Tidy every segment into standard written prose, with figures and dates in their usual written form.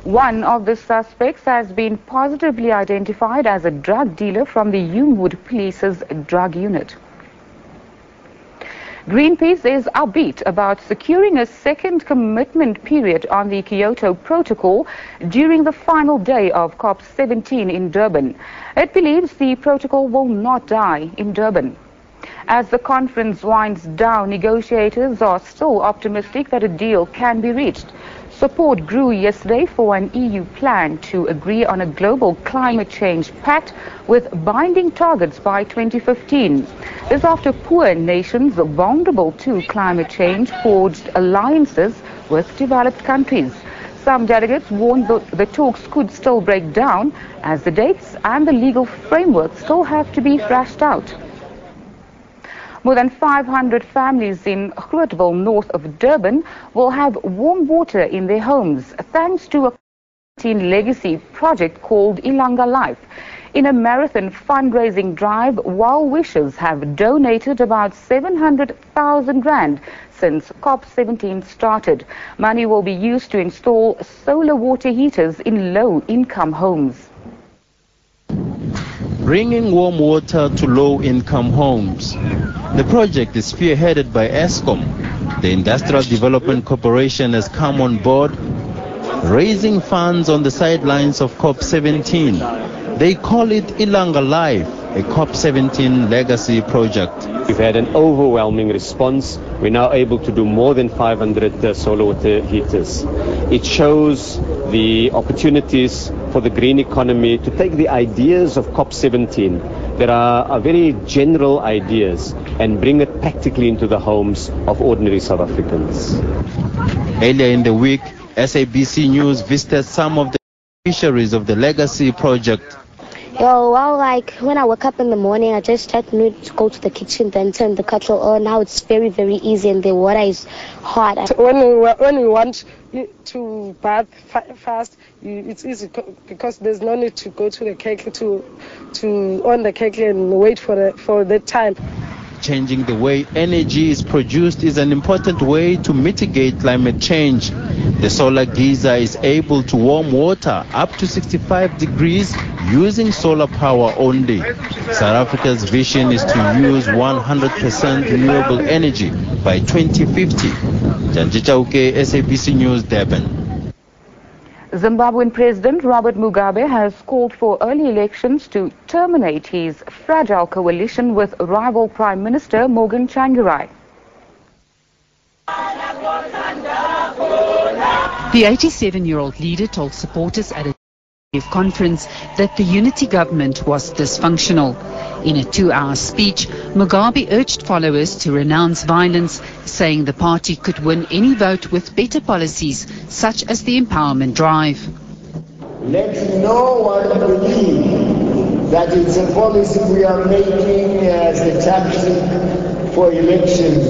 One of the suspects has been positively identified as a drug dealer from the Youngwood Police's drug unit. Greenpeace is upbeat about securing a second commitment period on the Kyoto Protocol during the final day of COP17 in Durban. It believes the protocol will not die in Durban. As the conference winds down, negotiators are still optimistic that a deal can be reached. Support grew yesterday for an EU plan to agree on a global climate change pact with binding targets by 2015. This after poor nations vulnerable to climate change forged alliances with developed countries. Some delegates warned the talks could still break down as the dates and the legal framework still have to be thrashed out. More than 500 families in Grootville, north of Durban, will have warm water in their homes thanks to a legacy project called iLangaLife. In a marathon fundraising drive, well-wishers have donated about 700,000 rand since COP17 started. Money will be used to install solar water heaters in low-income homes. Bringing warm water to low-income homes. The project is spearheaded by Eskom. The Industrial Development Corporation has come on board, raising funds on the sidelines of COP17. They call it iLangaLife, a COP17 legacy project. We've had an overwhelming response. We're now able to do more than 500 solar water heaters. It shows the opportunities for the green economy to take the ideas of COP17 that are very general ideas and bring it practically into the homes of ordinary South Africans. Earlier in the week, SABC News visited some of the beneficiaries of the legacy project. When I wake up in the morning, I just need to go to the kitchen, then turn the kettle on. Now it's very, very easy and the water is hot. When we want to bath fast, it's easy because there's no need to go to the kettle to on the kettle and wait for the time. Changing the way energy is produced is an important way to mitigate climate change. The solar geyser is able to warm water up to 65 degrees using solar power only. South Africa's vision is to use 100% renewable energy by 2050. Janji Chauke, SABC News, Durban. Zimbabwean President Robert Mugabe has called for early elections to terminate his fragile coalition with rival Prime Minister Morgan Tsvangirai. The 87-year-old leader told supporters at a conference that the unity government was dysfunctional. In a 2-hour speech, Mugabe urged followers to renounce violence, saying the party could win any vote with better policies, such as the empowerment drive. Let no one believe that it's a policy we are making as a tactic for elections,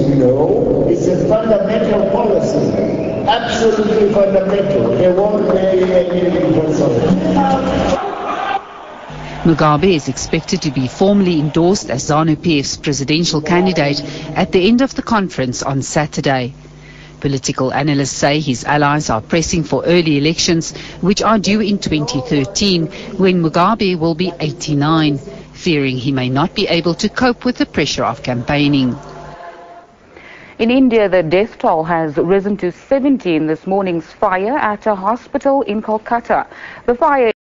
It's a fundamental policy. Absolutely fundamental. They won't play any person. Mugabe is expected to be formally endorsed as ZANU-PF's presidential candidate at the end of the conference on Saturday. Political analysts say his allies are pressing for early elections, which are due in 2013, when Mugabe will be 89, fearing he may not be able to cope with the pressure of campaigning. In India, the death toll has risen to 70 in this morning's fire at a hospital in Kolkata. The fire